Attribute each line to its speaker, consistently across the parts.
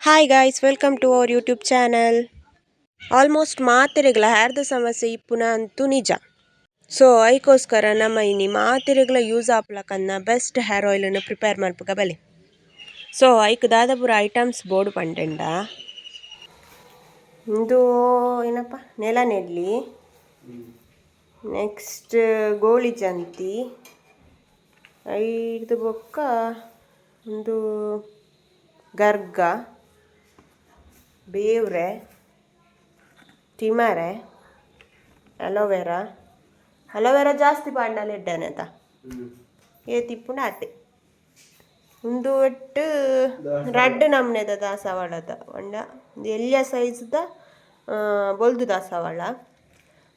Speaker 1: Hi guys, welcome to our YouTube channel. Almost ಮಾತ್ರೆಗಳ ಹ್ಯಾರ್ದ ಸಮಸ್ಯೆ ಇಪ್ಪುನ ಅಂತೂ ನಿಜ. ಸೊ ಅದಕ್ಕೋಸ್ಕರ ನಮ್ಮ ಇನಿ ಮಾತ್ರೆಗಳ ಯೂಸ್ ಆಪ್ಲಕನ್ನ ಬೆಸ್ಟ್ ಹೇರ್ ಆಯಿಲನ್ನು ಪ್ರಿಪೇರ್ ಮಾಡ್ಪುಗ ಬಲೆ. ಸೊ ಐಕ್ ದಾದಾಪುರ ಐಟಮ್ಸ್ ಬೋರ್ಡ್ ಪಂಡೆಂಡ ಇದು ಏನಪ್ಪ ನೆಲನೆಲ್ಲಿ, ನೆಕ್ಸ್ಟ್ ಗೋಳಿ ಜಂತಿ, ಐದು ಬೊಕ್ಕ ಒಂದು ಗರ್ಗ, ಬೇವ್ರೆ, ತಿಮರೆ, ಅಲೋವೆರಾ ಜಾಸ್ತಿ ಪಾಡ್ನಲ್ಲ ಇಡ್ಡಾನತ ಏತಿಪ್ಪುಂಡು ಆತೆ ಉಂದು ಒಟ್ಟು ರಡ್ಡ್ ನಮ್ನೆದ ದಾಸವಾಳದ ಒಂಡ ಎಲ್ಯ ಸೈಜ್ದ ಬೊಲ್ದು ದಾಸವಾಳ,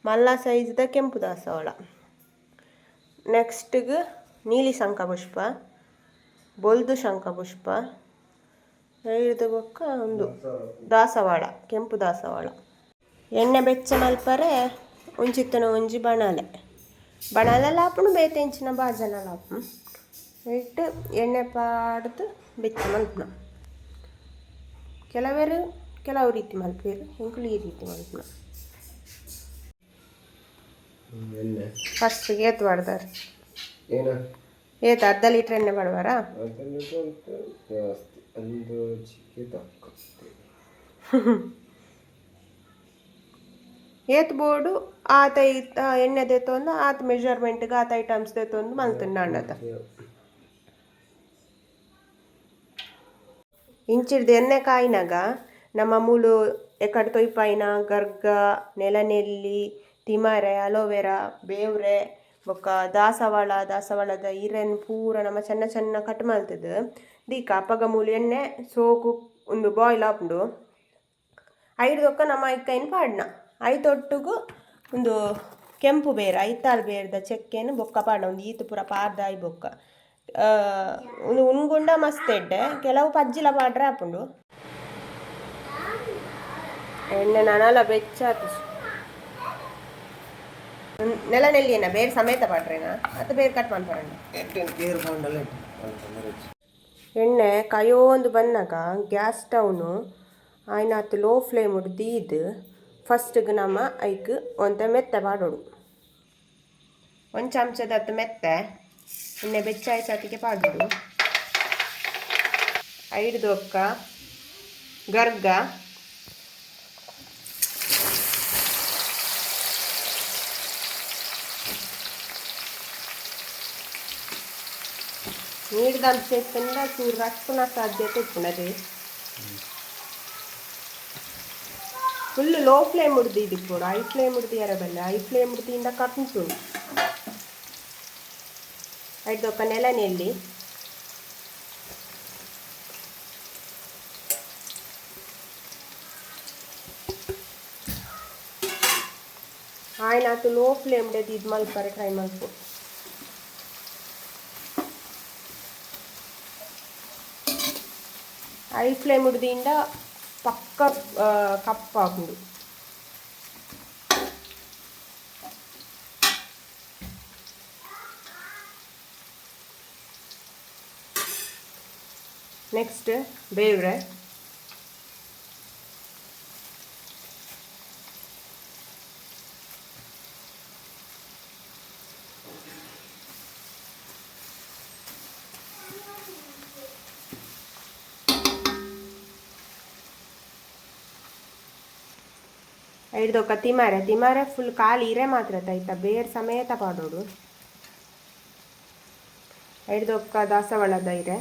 Speaker 1: ಮಲ್ಲ ಸೈಜ್ದ ಕೆಂಪು ದಾಸವಾಳ, ನೆಕ್ಸ್ಟ್ಗೆ ನೀಲಿ ಶಂಖಪುಷ್ಪ, ಬೊಲ್ದು ಶಂಖಪುಷ್ಪ, ಐದು ಬೊಕ್ಕ ಒಂದು ದಾಸವಾಳ, ಕೆಂಪು ದಾಸವಾಳ. ಎಣ್ಣೆ ಬೆಚ್ಚ ಮಲ್ಪರೆ ಒಂಚಿತ್ತನ ಒಂಜಿ ಬಣಲೆಲ್ಲ ಆಪುಂಡು ಬೇತೆಂಚಿನ ಬಾಜನಲ ಆಪುಂಡು ಇಟ್ಟು ಎಣ್ಣೆ ಪಾಡ್ದು ಬೆಚ್ಚ ಮಲ್ಪುನ. ಕೆಲವು ರೀತಿ ಮಲ್ಪೇರು, ಎಂಕುಲು ಈ ರೀತಿ ಮಲ್ಪುನ. ಫಸ್ಟ್ ಏತ್ ಬಾಡ್ದಾರೆ ಏತ್ ಅರ್ಧ ಲೀಟ್ರ್ ಎಣ್ಣೆ ಬಾಡ್ವಾರ ಏತ್ ಬೋರ್ಡು ಆತ ಎಣ್ಣೆ ತೆತ್ತೊಂದು ಆತ ಮೆಜರ್ಮೆಂಟ್ಗೆ ಆತ ಐಟಮ್ಸ್ ತೆತ್ತೊಂದು ಮಲ್ತುಂಡಾಂಡತ ಇಂಚಿಡ್ದು ಎಣ್ಣೆ ಕಾಯಿನಾಗ ನಮ್ಮ ಮೂಲು ಎಕಡೆ ತೊಯ್ಪಾಯಿನ ಗರ್ಗ, ನೆಲನೆಲ್ಲಿ, ತಿಮರೆ, ಅಲೋವೆರಾ, ಬೇವ್ರೆ ಬೊಕ್ಕ ದಾಸವಾಳದ ಇರೆನ್ ಪೂರ ನಮ್ಮ ಚೆನ್ನ ಚೆನ್ನ ಕಟ್ ಮಲ್ತದು ದೀಕ ಅಪ್ಪಗ ಮೂಲು ಎಣ್ಣೆ ಸೋಕು ಒಂದು ಬಾಯ್ಲ್ ಆಪುಂಡು ಐದು ಬೊಕ್ಕ ನಮ್ಮ ಐಕೈನ್ ಪಾಡ್ನ ಐತೊಟ್ಟುಗು ಒಂದು ಕೆಂಪು ಬೇರು ಐತಾಳು ಬೇರ್ದ ಚೆಕ್ಕೆನು ಬೊಕ್ಕ ಪಾಡ್ನ ಒಂದು ಈತು ಪೂರ ಪಾರ್ದ ಐ ಬೊಕ್ಕ ಒಂದು ಉಣ್ಗುಂಡ ಮಸ್ತ್ ಎಡ್ಡೆ ಕೆಲವು ಪಜ್ಜಿಲ ಪಾಡ್ರೆ ಆಪುಂಡು. ಎಣ್ಣೆ ನನಲ ಬೆಚ್ಚಾತು ನೆಲನೆಲ್ಲಿನ ಬೇರು ಸಮೇತ ಪಾಡ್ರೇನಾ ಅದು ಬೇರು ಕಟ್ ಮಾಡ್ಪಾರಣ್ಣ. ಎಣ್ಣೆ ಕೈಯೋಂದು ಬಂದಾಗ ಗ್ಯಾಸ್ ಸ್ಟವ್ನು ಆಯ್ನಾತು ಲೋ ಫ್ಲೇಮ್ ದೀದು ಫಸ್ಟ್ಗೆ ನಮ್ಮ ಐಕ್ ಒಂತೆ ಮೆತ್ತೆ ಪಾಡೋಡು ಒಂದು ಚಮಚದತ್ತು ಮೆತ್ತೆ ಎಣ್ಣೆ ಬೆಚ್ಚಾಯ್ಸತಿಗೆ ಪಾಡೋಡು. ಐದು ದೊಕ್ಕ ಗರ್ಗ, ನೀಡ್ದ ಅಂಶ ಇತ್ತಂದ ಚೂರು ರಕ್ಕನ ಸಾಧ್ಯತೆ ಇಪ್ಪುನದು ಫುಲ್ ಲೋ ಫ್ಲೇಮ್ ಉಡ್ದು ಕೂಡ ಐ ಫ್ಲೇಮ್ ಉಡ್ದು ಎರಬಲ್ಲ ಐ ಫ್ಲೇಮ್ ಉಡ್ದಿಂದ ಕಟ್ಟು ಐದೊಕ್ಕ ನೆಲನೆಲ್ಲಿ, ಆಯ್ನಾತು ಲೋ ಫ್ಲೇಮ್ ಡೆದು ಇದು ಮಲ್ಪರೆ ಟ್ರೈ ಮಲ್ಪು. ಐ ಫ್ಲೇಮ್ ಉಡ್ದಿಂದ ಪಕ್ಕ ಕಪ್ಪಾಗುಂಡು. ನೆಕ್ಸ್ಟ್ ಬೇವ್ರೆ, ಐದೊಕ್ಕ ತಿಮರೆ ಫುಲ್ ಕಾಲು ಇರೆ ಮಾತ್ರ ಆಯ್ತಾ ಬೇರು ಸಮೇತ ಪಾಡೋಡು. ಐದೊಕ್ಕ ದಾಸವಾಳದ ಇರೆ,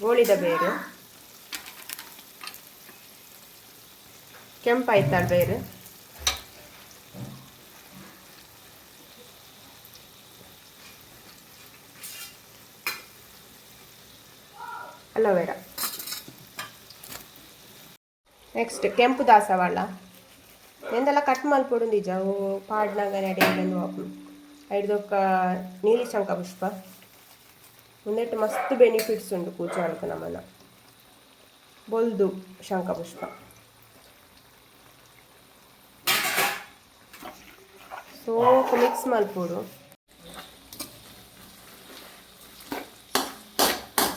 Speaker 1: ಗೋಳಿದ ಬೇರು, ಕೆಂಪಾಯ್ತಾಳ ಬೇರು, ಅಲೋವೆರಾ. ನೆಕ್ಸ್ಟ್ ಕೆಂಪು ದಾಸವಾಳ ಎಂದೆಲ್ಲ ಕಟ್ ಮಲ್ಪೊಡು ನಿಜ ಪಾಡ್ನಾಗ ನಡಿಯಲು ಆಪುಂಡು. ಐದೊಕ್ಕ ನೀಲಿ ಶಂಖಪುಷ್ಪ ಒಂದೆಟ್ಟು ಮಸ್ತ್ ಬೆನಿಫಿಟ್ಸ್ ಉಂಡು ಕೂಚಾಳಕ್ಕೆ ನಮ್ಮನ. ಬೊಲ್ದು ಶಂಖಪುಷ್ಪ, ಸೋಕು ಮಿಕ್ಸ್ ಮಲ್ಪೋಡು.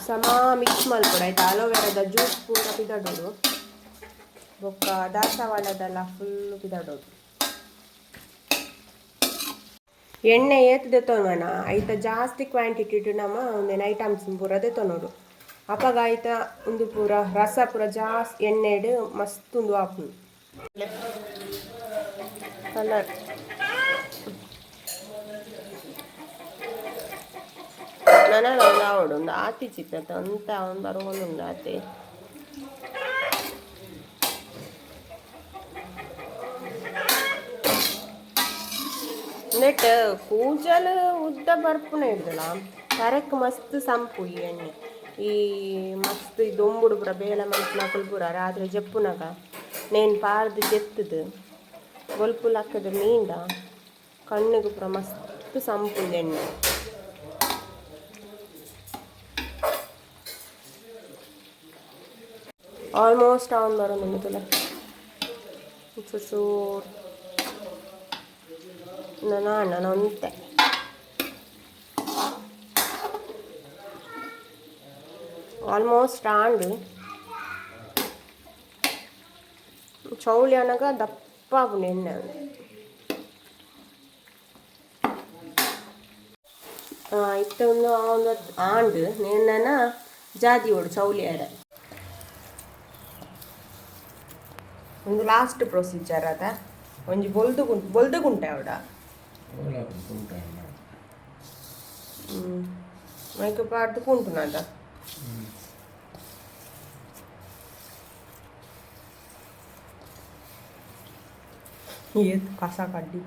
Speaker 1: ಸಮ ಮಿಕ್ಸ್ ಮಲ್ಪೋಡು ಆಯ್ತು. ಅಲೋವೆರಾದ ಜ್ಯೂಸ್ ಪೂರ ಪಿದಾಡೋಡು, ಬೊಕ್ಕ ದಾಸವಾಳದೆಲ್ಲ ಫುಲ್ಲು ಪಿದಾಡೋಡು. ಎಣ್ಣೆ ಏತು ದೆತ್ತೋನ ಐತ ಜಾಸ್ತಿ ಕ್ವಾಂಟಿಟಿ ಇಟ್ಟು ನಮ್ಮ ಒಂದೇನು ಐಟಮ್ಸ್ ಪೂರ ದೆತ್ತೋನೋಡು. ಅಪಗ ಆಯ್ತ ಒಂದು ಪೂರ ರಸ ಪೂರ ಜಾಸ್ತಿ ಎಣ್ಣೆಡು ಮಸ್ತ್ ಒಂದು ಆಪುಂಡು ಕಲರ್. ನನ್ನ ಒಂದು ಆವಡು ಒಂದು ಆತಿ ಚಿತ್ತ ಅಂತ ಒಂದು ಬರೋದು ಆತಿ ನೆಟ್ ಕೂಜಲು ಉದ್ದ ಬರ್ಪುನೇ ಇದ್ದಲ್ಲ ಕರೆಕ್ ಮಸ್ತ್ ಸಂಪು ಈ ಎಣ್ಣೆ. ಈ ಮಸ್ತ್ ಈ ದೊಂಬುಡು ಪುರ ಬೇಲ ಮನ್ಪುನಕುಲು ಪೂರ ರಾತ್ರಿ ಜಪ್ಪುನಗ ನೇನು ಪಾರ್ದು ಜೆತ್ತದು ಗೊಲ್ಪುಲ್ ಹಾಕದ ಮೀಂಡ ಕಣ್ಣಿಗೆ ಪುರ ಮಸ್ತ್ ಸಂಪುಂದು ಎಣ್ಣೆ. ಆಲ್ಮೋಸ್ಟ್ ಅವನು ಬರೋದು ತುಲ ಚೂರು ನಾನು ಅಂತೆ ಆಲ್ಮೋಸ್ಟ್ ಆಂಡು ಚೌಳಿ ಅನ್ನಗ ದಪ್ಪ ಆಗುಂಡು ಎಣ್ಣೆ ಇತ್ತ ಒಂದು ಆಂಡು ನೇನ ಜಾದಿ ಓಡು ಚೌಳಿ ಅಡ ಒಂದು ಲಾಸ್ಟ್ ಪ್ರೊಸೀಜರ್ ಅದ ಒಂಜಿ ಬೊಲ್ದುಗುಂಟೆ ಅವಡ ಮೈಕ್ ಪಾಡ್ದು ಕುಂಟುನದ ಏತ್ ಕಸ ಕಡ್ಡಿ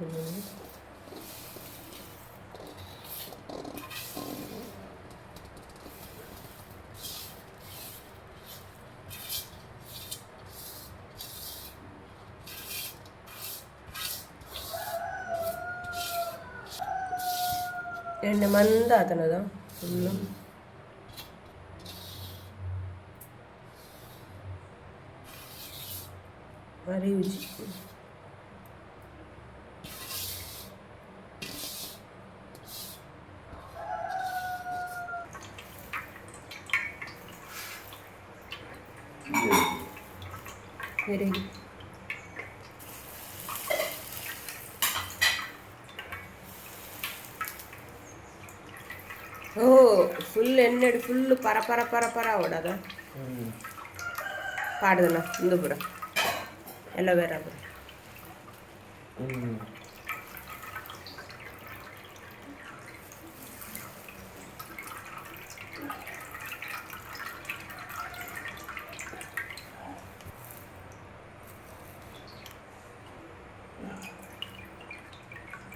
Speaker 1: ಎಣ್ಣೆ ಮಂದ ಆತನದ ಫುಲ್ಲು. ಭಾರಿ ರುಚಿ. ವೆರಿ ಓ ಫುಲ್ ಎಣ್ಣೆಡು ಫುಲ್ಲು ಪರ ಪರ ಪರ ಪರ ಓಡದ ಪಾಡ್ದನ ಒಂದು ಪುರ ಎಲೋವೆರಾ ಪುರ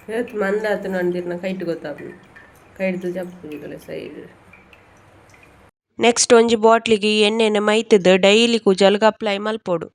Speaker 1: ಇವತ್ತು ಮಂದ ಆತು ನಂದಿರ್ನ ಕೈಟ್ ಗೊತ್ತಾಗ್ದು ಕೈಡ್ದು ಜಪ್ಪುಜಿಗಲೆ ಸೈಡ್. ನೆಕ್ಸ್ಟ್ ಒಂಜಿ ಬಾಟ್ಲಿಗೆ ಎಣ್ಣೆನ ಮೈತದ ಡೈಲಿ ಕೂಜಲ್ಗ ಅಪ್ಲೈ ಮಲ್ಪೋಡು.